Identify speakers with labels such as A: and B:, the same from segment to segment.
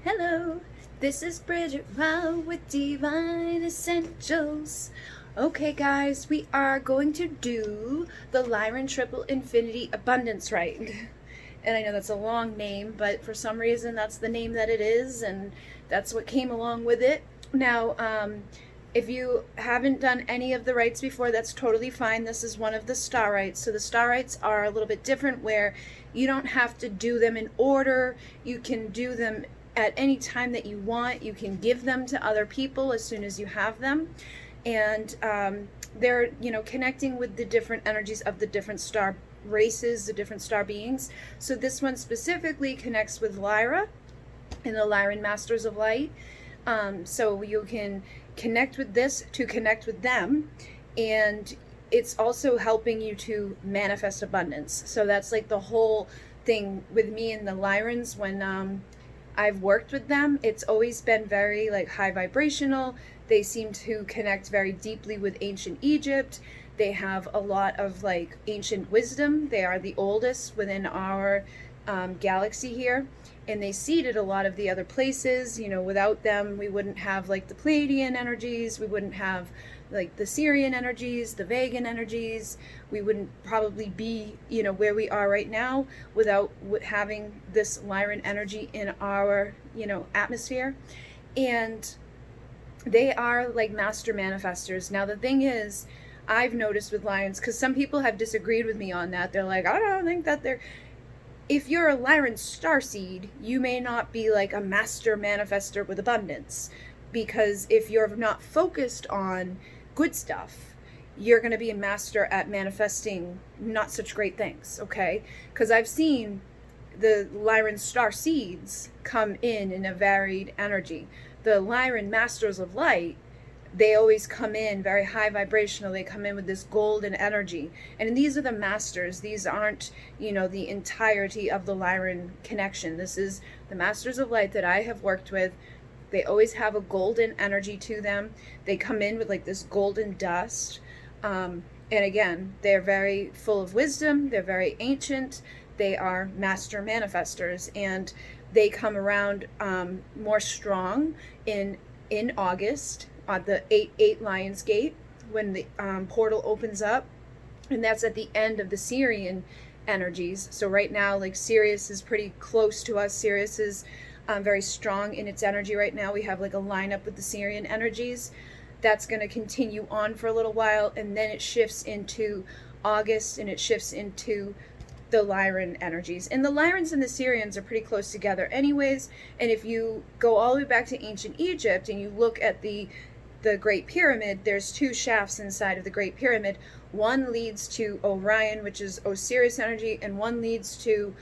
A: Hello, this is Bridget with Divine Essentials. Okay guys, we are going to do the Lyran Triple Infinity Abundance Rite. And I know that's a long name, but for some reason that's the name that it is, and that's what came along with it. Now, if you haven't done any of the rites before, that's totally fine. This is one of the star rites. So the star rites are a little bit different, where you don't have to do them in order. You can do them at any time that you want. You can give them to other people as soon as you have them. And they're, connecting with the different energies of the different star races, the different star beings. So this one specifically connects with Lyra and the Lyran Masters of Light. So you can connect with this to connect with them, and it's also helping you to manifest abundance. So that's like the whole thing with me and the Lyrans. When I've worked with them, it's always been very like high vibrational. They seem to connect very deeply with ancient Egypt. They have a lot of like ancient wisdom. They are the oldest within our galaxy here, and they seeded a lot of the other places. Without them, we wouldn't have like the Pleiadian energies, we wouldn't have like the Syrian energies, the Vegan energies. We wouldn't probably be, where we are right now without having this Lyran energy in our, atmosphere. And they are like master manifestors. Now, the thing is, I've noticed with Lyrans, because some people have disagreed with me on that. They're like, I don't think that they're... If you're a Lyran starseed, you may not be like a master manifester with abundance, because if you're not focused on good stuff, you're going to be a master at manifesting not such great things, okay? Because I've seen the Lyran starseeds come in a varied energy. The Lyran Masters of Light, they always come in very high vibrational. They come in with this golden energy. And these are the masters. These aren't, the entirety of the Lyran connection. This is the Masters of Light that I have worked with. They always have a golden energy to them. They come in with like this golden dust. And again, they're very full of wisdom. They're very ancient. They are master manifestors. And they come around more strong in August, on the 8/8 Lion's Gate, when the portal opens up, and that's at the end of the Syrian energies. So right now, like, Sirius is pretty close to us. Sirius is very strong in its energy right now. We have like a lineup with the Syrian energies. That's going to continue on for a little while, and then it shifts into August, and it shifts into the Lyran energies. And the Lyrans and the Syrians are pretty close together anyways. And if you go all the way back to ancient Egypt and you look at the Great Pyramid, there's two shafts inside of the Great Pyramid. One leads to Orion, which is Osiris energy, and one leads to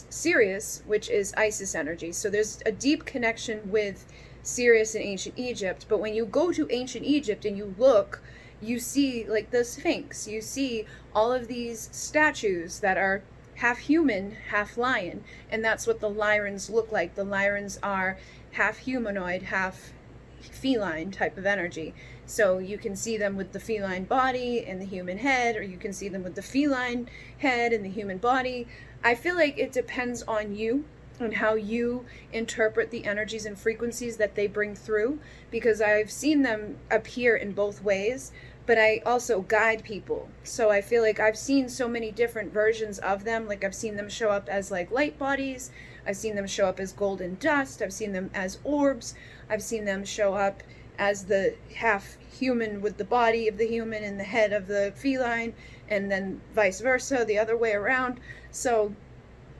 A: Sirius, which is Isis energy. So there's a deep connection with Sirius in ancient Egypt. But when you go to ancient Egypt and you look, you see like the Sphinx. You see all of these statues that are half human, half lion. And that's what the Lyrans look like. The Lyrans are half humanoid, half feline type of energy. So you can see them with the feline body and the human head, or you can see them with the feline head and the human body. I feel like it depends on you, on how you interpret the energies and frequencies that they bring through, because I've seen them appear in both ways, but I also guide people. So I feel like I've seen so many different versions of them. Like, I've seen them show up as like light bodies. I've seen them show up as golden dust. I've seen them as orbs. I've seen them show up as the half human with the body of the human and the head of the feline, and then vice versa, the other way around. So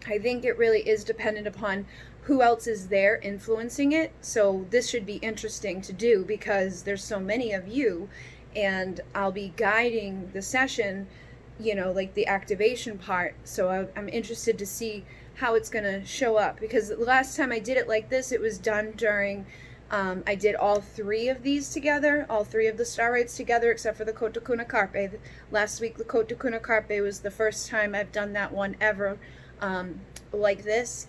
A: I think it really is dependent upon who else is there influencing it. So this should be interesting to do, because there's so many of you, and I'll be guiding the session, like the activation part. So I'm interested to see how it's going to show up, because the last time I did it like this, it was done during, I did all three of these together, all three of the star rites together, except for the Kota Carpe. Last week, the Kota Carpe was the first time I've done that one ever like this.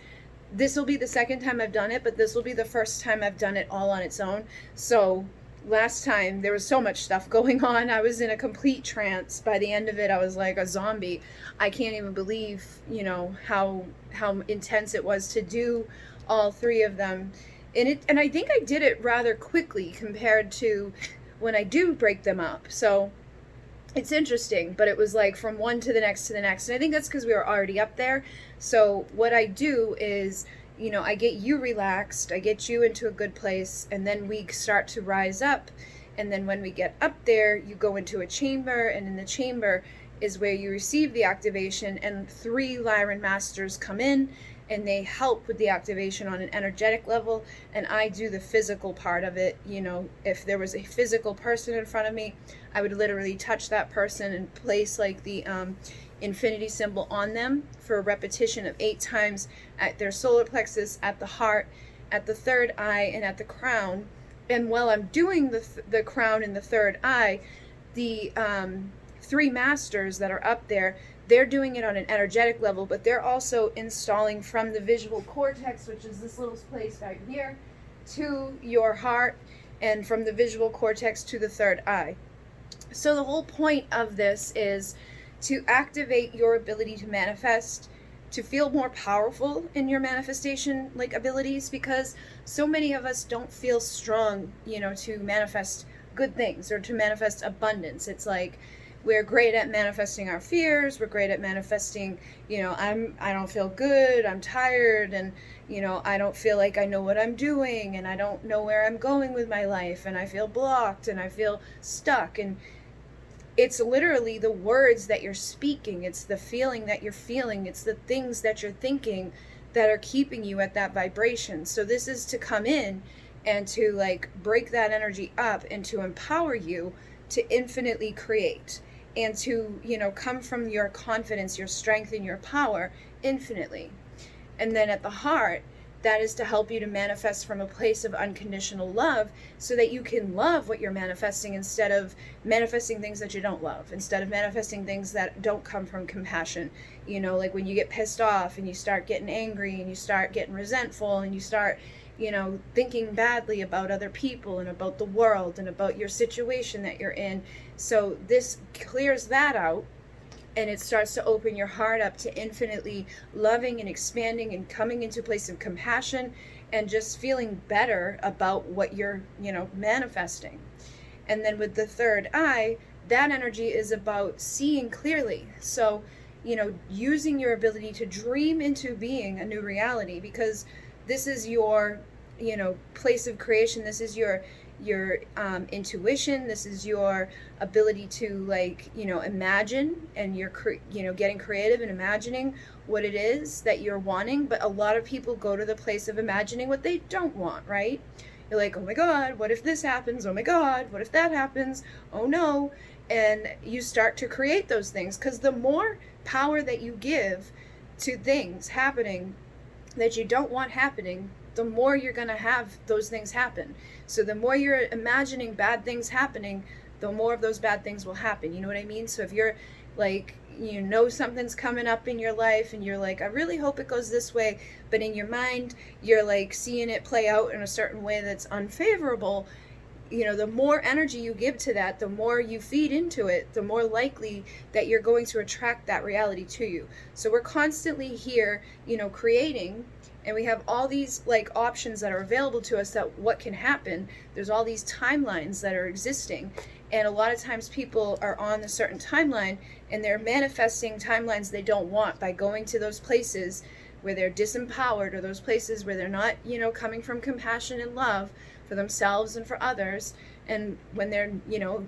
A: This will be the second time I've done it, but this will be the first time I've done it all on its own. So last time there was so much stuff going on. I was in a complete trance. By the end of it, I was like a zombie. I can't even believe, how intense it was to do all three of them. And I think I did it rather quickly compared to when I do break them up. So it's interesting, but it was like from one to the next to the next. And I think that's because we were already up there. So what I do is, I get you relaxed, I get you into a good place, and then we start to rise up. And then when we get up there, you go into a chamber, and in the chamber is where you receive the activation, and 3 Lyran Masters come in, and they help with the activation on an energetic level, and I do the physical part of it. If there was a physical person in front of me, I would literally touch that person and place like the infinity symbol on them for a repetition of 8 times at their solar plexus, at the heart, at the third eye, and at the crown. And while I'm doing the crown and the third eye, the 3 masters that are up there, they're doing it on an energetic level, but they're also installing from the visual cortex, which is this little place right here, to your heart, and from the visual cortex to the third eye. So the whole point of this is to activate your ability to manifest, to feel more powerful in your manifestation abilities, because so many of us don't feel strong, to manifest good things or to manifest abundance. It's like we're great at manifesting our fears. We're great at manifesting, I don't feel good, I'm tired, and, I don't feel like I know what I'm doing, and I don't know where I'm going with my life, and I feel blocked, and I feel stuck. And it's literally the words that you're speaking. It's the feeling that you're feeling. It's the things that you're thinking that are keeping you at that vibration. So this is to come in and to break that energy up and to empower you to infinitely create, and to, come from your confidence, your strength, and your power infinitely. And then at the heart, that is to help you to manifest from a place of unconditional love, so that you can love what you're manifesting instead of manifesting things that you don't love, instead of manifesting things that don't come from compassion. Like when you get pissed off and you start getting angry and you start getting resentful and you start, thinking badly about other people and about the world and about your situation that you're in. So this clears that out, and it starts to open your heart up to infinitely loving and expanding and coming into a place of compassion and just feeling better about what you're, manifesting. And then with the third eye, that energy is about seeing clearly. So, using your ability to dream into being a new reality, because this is your, place of creation. This is your intuition. This is your ability to imagine, and you're getting creative and imagining what it is that you're wanting. But a lot of people go to the place of imagining what they don't want, right? You're like, oh my God, what if this happens? Oh my God, what if that happens? Oh no. And you start to create those things, because the more power that you give to things happening that you don't want happening, the more you're going to have those things happen. So the more you're imagining bad things happening, the more of those bad things will happen. You know what I mean? So if you're something's coming up in your life and you're like, I really hope it goes this way, but in your mind, you're seeing it play out in a certain way that's unfavorable, the more energy you give to that, the more you feed into it, the more likely that you're going to attract that reality to you. So we're constantly here, creating, and we have all these options that are available to us, that what can happen. There's all these timelines that are existing, and a lot of times people are on a certain timeline and they're manifesting timelines they don't want by going to those places where they're disempowered, or those places where they're not, coming from compassion and love for themselves and for others. And when they're,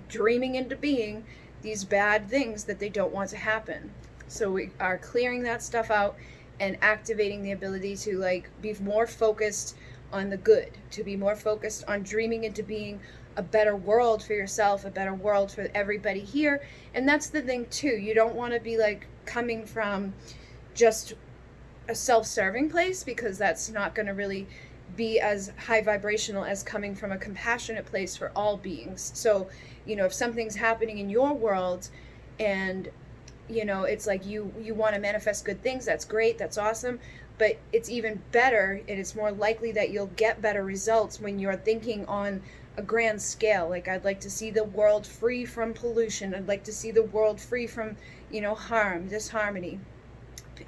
A: dreaming into being these bad things that they don't want to happen. So we are clearing that stuff out and activating the ability to be more focused on the good, to be more focused on dreaming into being a better world for yourself, a better world for everybody here. And that's the thing too. You don't want to be coming from just a self-serving place, because that's not going to really be as high vibrational as coming from a compassionate place for all beings. So, if something's happening in your world and it's you want to manifest good things, that's great, that's awesome, but it's even better, and it's more likely that you'll get better results when you're thinking on a grand scale. Like, I'd like to see the world free from pollution. I'd like to see the world free from, harm, disharmony.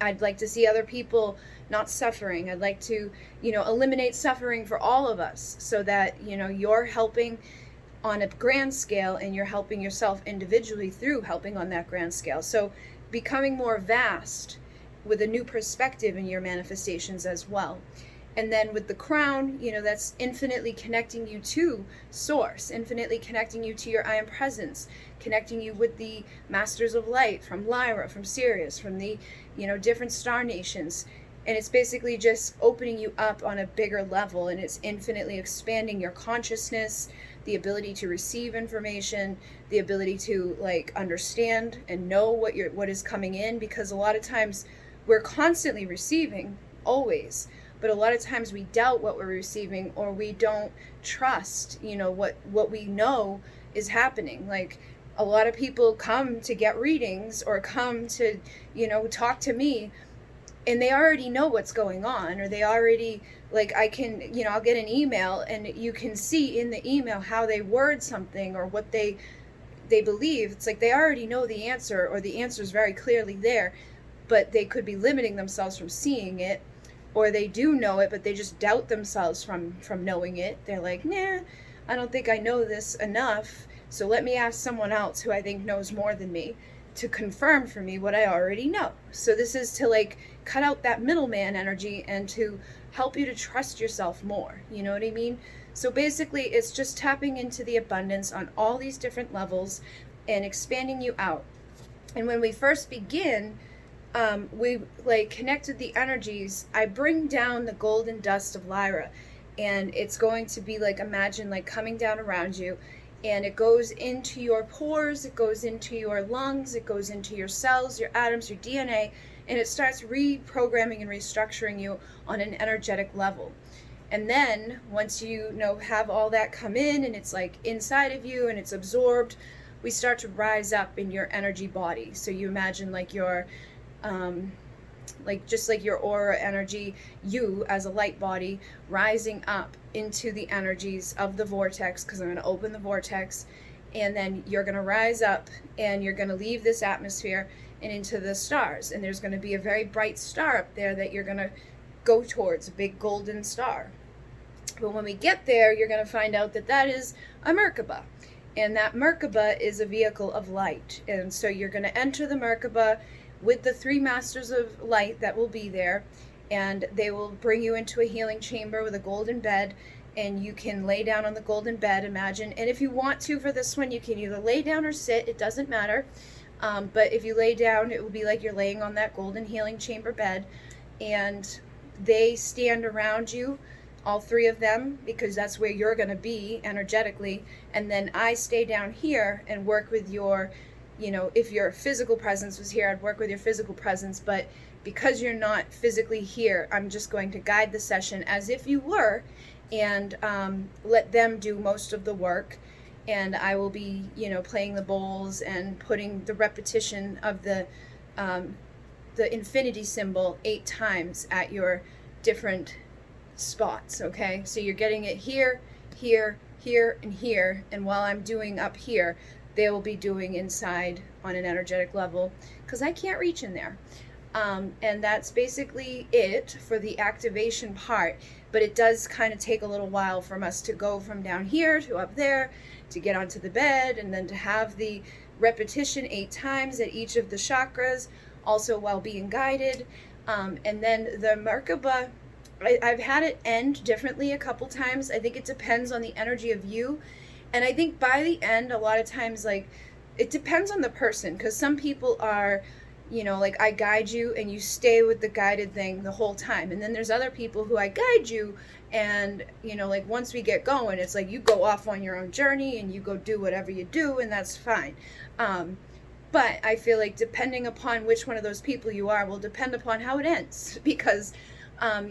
A: I'd like to see other people not suffering. I'd like to, eliminate suffering for all of us, so that, you're helping on a grand scale, and you're helping yourself individually through helping on that grand scale. So becoming more vast with a new perspective in your manifestations as well. And then with the crown, that's infinitely connecting you to source, infinitely connecting you to your I am presence, connecting you with the Masters of Light from Lyra, from Sirius, from the, different star nations. And it's basically just opening you up on a bigger level, and it's infinitely expanding your consciousness, the ability to receive information, the ability to understand and know what is coming in, because a lot of times we're constantly receiving, always, but a lot of times we doubt what we're receiving, or we don't trust, what we know is happening. Like, a lot of people come to get readings or come to, talk to me, and they already know what's going on, or they already, I can, I'll get an email, and you can see in the email how they word something or what they believe. It's like they already know the answer, or the answer is very clearly there, but they could be limiting themselves from seeing it, or they do know it, but they just doubt themselves from knowing it. They're like, nah, I don't think I know this enough, so let me ask someone else who I think knows more than me to confirm for me what I already know. So this is to cut out that middleman energy and to help you to trust yourself more. You know what I mean? So basically, it's just tapping into the abundance on all these different levels and expanding you out. And when we first begin, we connect with the energies. I bring down the golden dust of Lyra, and it's going to be imagine coming down around you, and it goes into your pores, it goes into your lungs, it goes into your cells, your atoms, your DNA, and it starts reprogramming and restructuring you on an energetic level. And then once you have all that come in, and it's inside of you and it's absorbed, we start to rise up in your energy body. So you imagine your just like your aura energy, you as a light body rising up into the energies of the vortex, because I'm going to open the vortex, and then you're going to rise up and you're going to leave this atmosphere and into the stars, and there's going to be a very bright star up there that you're going to go towards, a big golden star. But when we get there, you're going to find out that that is a merkaba, and that merkaba is a vehicle of light. And so you're going to enter the merkaba with the 3 Masters of Light that will be there, and they will bring you into a healing chamber with a golden bed, and you can lay down on the golden bed, imagine. And if you want to, for this one, you can either lay down or sit, it doesn't matter. But if you lay down, it will be like you're laying on that golden healing chamber bed, and they stand around you, all 3 of them, because that's where you're going to be energetically. And then I stay down here and work with your, if your physical presence was here, I'd work with your physical presence. But because you're not physically here, I'm just going to guide the session as if you were, and let them do most of the work. And I will be, playing the bowls and putting the repetition of the infinity symbol 8 times at your different spots, okay? So you're getting it here, here, here, and here. And while I'm doing up here, they will be doing inside on an energetic level, because I can't reach in there. And that's basically it for the activation part. But it does kind of take a little while from us to go from down here to up there, to get onto the bed, and then to have the repetition 8 times at each of the chakras, also while being guided. And then the merkaba, I've had it end differently a couple times. I think it depends on the energy of you. And I think by the end, a lot of times, it depends on the person, because some people are, I guide you and you stay with the guided thing the whole time. And then there's other people who I guide you, and, once we get going, it's you go off on your own journey and you go do whatever you do, and that's fine. But I feel depending upon which one of those people you are will depend upon how it ends, because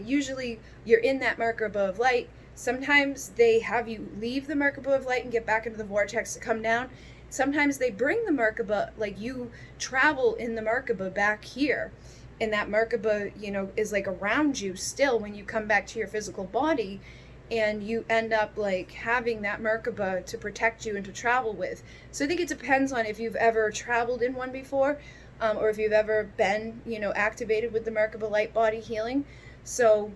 A: usually you're in that merkaba of light. Sometimes they have you leave the merkaba of light and get back into the vortex to come down. Sometimes they bring the merkaba, you travel in the merkaba back here, and that merkaba, is around you still when you come back to your physical body. and you end up like having that merkaba to protect you and to travel with. So I think it depends on if you've ever traveled in one before, or if you've ever been, activated with the merkaba light body healing. So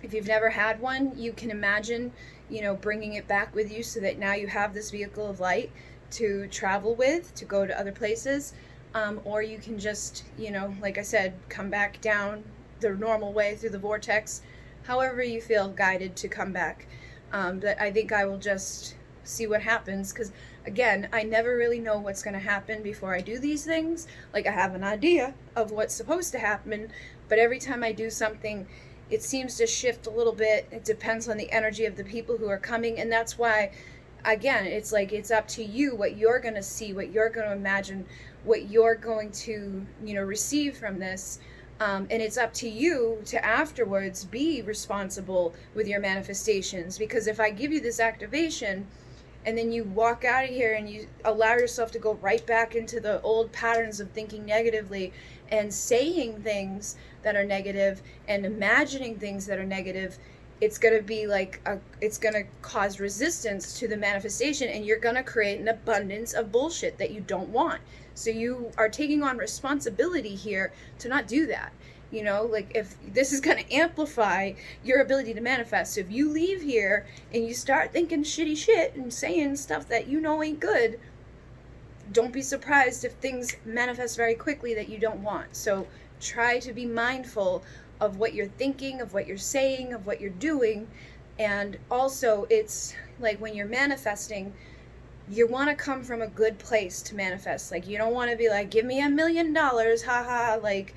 A: if you've never had one, you can imagine, bringing it back with you so that now you have this vehicle of light to travel with, to go to other places. Or you can just, like I said, come back down the normal way through the vortex, however you feel guided to come back. But I think I will just see what happens, because again, I never really know what's going to happen before I do these things. Like, I have an idea of what's supposed to happen, but every time I do something, it seems to shift a little bit. It depends on the energy of the people who are coming, and that's why, again, it's like it's up to you what you're going to see, what you're going to imagine, what you're going to, receive from this. And it's up to you to afterwards be responsible with your manifestations. Because if I give you this activation and then you walk out of here and you allow yourself to go right back into the old patterns of thinking negatively and saying things that are negative and imagining things that are negative, it's going to be like it's going to cause resistance to the manifestation, and you're going to create an abundance of bullshit that you don't want. So you are taking on responsibility here to not do that. Like, if this is going to amplify your ability to manifest. So if you leave here and you start thinking shitty shit and saying stuff that ain't good, don't be surprised if things manifest very quickly that you don't want. So try to be mindful of what you're thinking, of what you're saying, of what you're doing. And also, it's like when you're manifesting, you want to come from a good place to manifest. Like, you don't want to be like, give me $1 million, haha, like,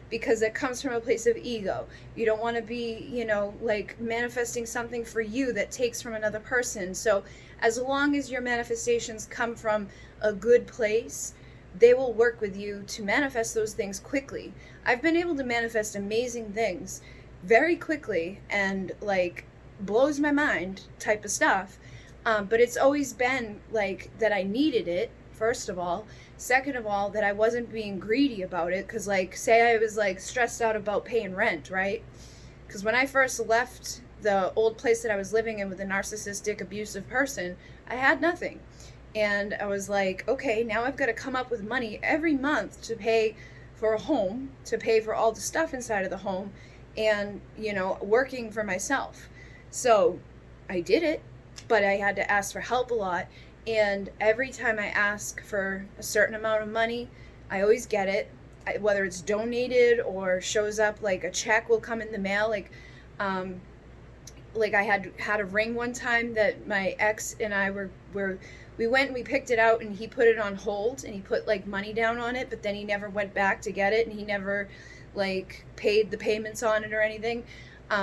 A: because it comes from a place of ego. You don't want to be, like, manifesting something for you that takes from another person. So as long as your manifestations come from a good place, they will work with you to manifest those things quickly. I've been able to manifest amazing things very quickly, and like blows my mind type of stuff. But it's always been like that I needed it, first of all. Second of all, that I wasn't being greedy about it. Because, like, say I was like stressed out about paying rent, right? Because when I first left the old place that I was living in with a narcissistic, abusive person, I had nothing. And I was like, okay, now I've got to come up with money every month to pay for a home, to pay for all the stuff inside of the home, and, working for myself. So I did it, but I had to ask for help a lot. And every time I ask for a certain amount of money, I always get it, whether it's donated or shows up, like a check will come in the mail. Like I had a ring one time that my ex and I we went and we picked it out, and he put it on hold, and he put like money down on it, but then he never went back to get it, and he never like paid the payments on it or anything.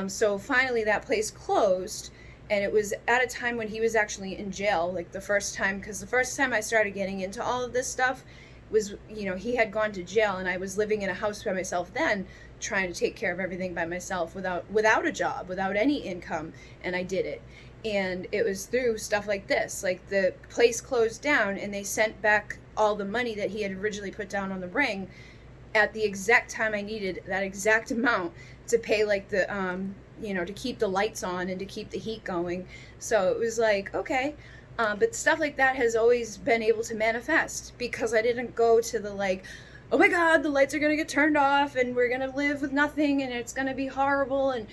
A: So finally that place closed. And it was at a time when he was actually in jail, like the first time, because the first time I started getting into all of this stuff was, he had gone to jail, and I was living in a house by myself then, trying to take care of everything by myself without a job, without any income, and I did it. And it was through stuff like this. Like, the place closed down, and they sent back all the money that he had originally put down on the ring at the exact time I needed that exact amount to pay, like, the to keep the lights on and to keep the heat going. So it was like, okay. But stuff like that has always been able to manifest, because I didn't go to the like, oh my God, the lights are going to get turned off and we're going to live with nothing and it's going to be horrible. And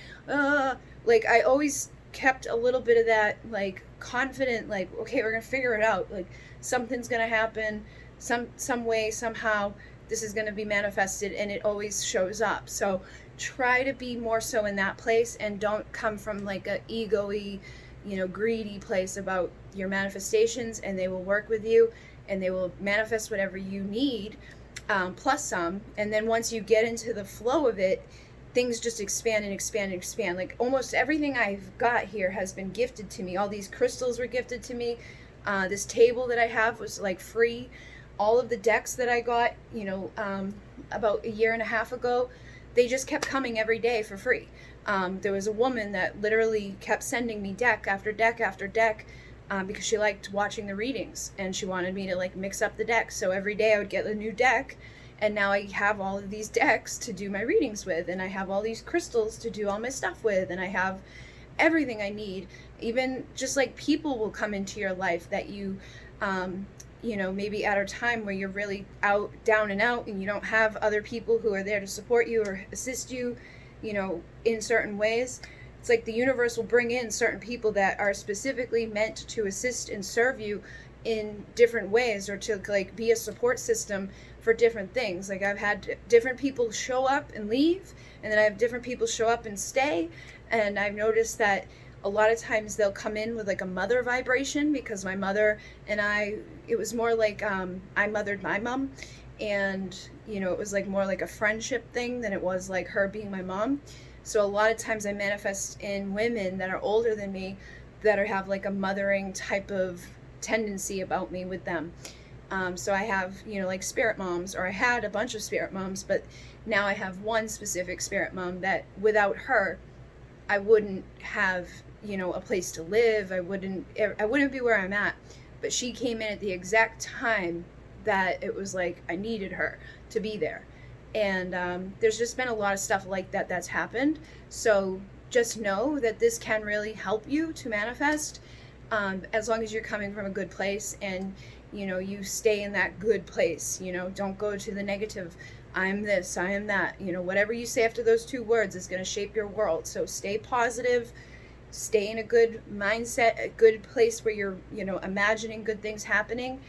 A: like, I always kept a little bit of that, like, confident, like, okay, we're going to figure it out. Like, something's going to happen some way, somehow. This is going to be manifested, and it always shows up. So try to be more so in that place, and don't come from like a ego-y, greedy place about your manifestations, and they will work with you, and they will manifest whatever you need, plus some. And then once you get into the flow of it, things just expand and expand and expand. Like, almost everything I've got here has been gifted to me. All these crystals were gifted to me. This table that I have was like free. All of the decks that I got, about 1.5 years ago, they just kept coming every day for free. There was a woman that literally kept sending me deck after deck after deck, because she liked watching the readings, and she wanted me to like mix up the decks. So every day I would get a new deck, and now I have all of these decks to do my readings with, and I have all these crystals to do all my stuff with, and I have everything I need. Even just like people will come into your life that you, you know, maybe at a time where you're really out, down and out, and you don't have other people who are there to support you or assist you, you know, in certain ways. It's like the universe will bring in certain people that are specifically meant to assist and serve you in different ways, or to like be a support system for different things. Like I've had different people show up and leave, and then I have different people show up and stay. And I've noticed that a lot of times they'll come in with like a mother vibration, because my mother and I, it was more like I mothered my mom, and you know, it was like more like a friendship thing than it was like her being my mom. So a lot of times I manifest in women that are older than me, that are, have like a mothering type of tendency about me with them. So I have, you know, like spirit moms, or I had a bunch of spirit moms, but now I have one specific spirit mom that without her, I wouldn't have, you know, a place to live. I wouldn't be where I'm at. But she came in at the exact time that it was like I needed her to be there. And there's just been a lot of stuff like that that's happened. So just know that this can really help you to manifest, as long as you're coming from a good place, and you know, you stay in that good place. You know, don't go to the negative. I'm this, I am that. You know, whatever you say after those two words is going to shape your world. So stay positive, stay in a good mindset, a good place where you're, you know, imagining good things happening,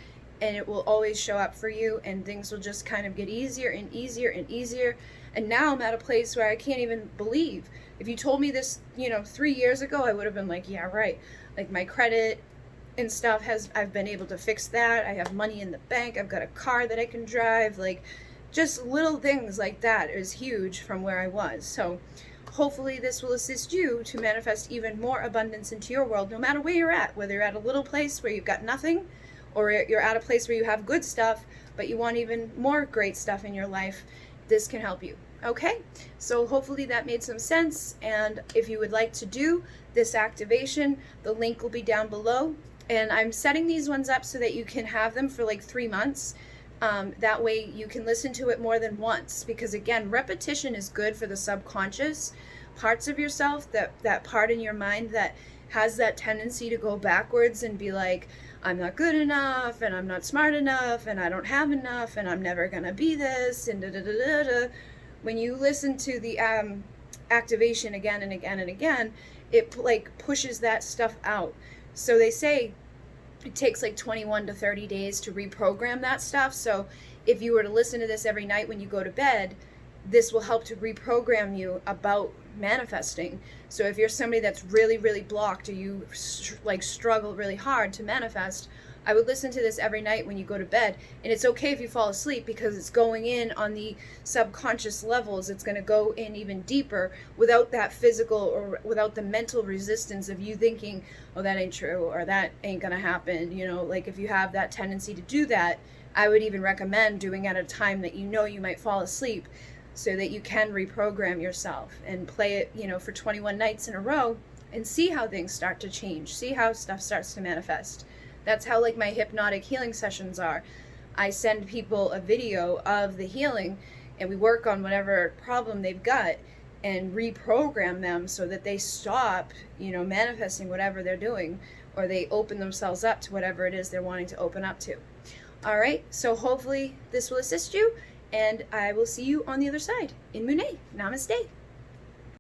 A: and it will always show up for you, and things will just kind of get easier and easier and easier. And now I'm at a place where I can't even believe. If you told me this, you know, 3 years ago, I would have been like, yeah, right. Like my credit and stuff I've been able to fix that. I have money in the bank. I've got a car that I can drive. Like just little things like that is huge from where I was. So hopefully this will assist you to manifest even more abundance into your world, no matter where you're at, whether you're at a little place where you've got nothing, or you're at a place where you have good stuff, but you want even more great stuff in your life. This can help you. Okay, so hopefully that made some sense. And if you would like to do this activation, the link will be down below. And I'm setting these ones up so that you can have them for like 3 months. That way you can listen to it more than once, because again, repetition is good for the subconscious parts of yourself, that part in your mind that has that tendency to go backwards and be like, I'm not good enough, and I'm not smart enough, and I don't have enough, and I'm never gonna be this, and da da da da da. When you listen to the activation again and again and again, it like pushes that stuff out. So they say it takes like 21 to 30 days to reprogram that stuff. So if you were to listen to this every night when you go to bed, this will help to reprogram you about manifesting. So if you're somebody that's really, really blocked, or you like struggle really hard to manifest, I would listen to this every night when you go to bed. And it's okay if you fall asleep, because it's going in on the subconscious levels. It's going to go in even deeper without that physical, or without the mental resistance of you thinking, oh, that ain't true, or that ain't going to happen. You know, like if you have that tendency to do that, I would even recommend doing it at a time that you know you might fall asleep, so that you can reprogram yourself and play it, you know, for 21 nights in a row, and see how things start to change, see how stuff starts to manifest. That's how like my hypnotic healing sessions are. I send people a video of the healing, and we work on whatever problem they've got and reprogram them so that they stop, you know, manifesting whatever they're doing, or they open themselves up to whatever it is they're wanting to open up to. All right, so hopefully this will assist you, and I will see you on the other side. In Mune. Namaste.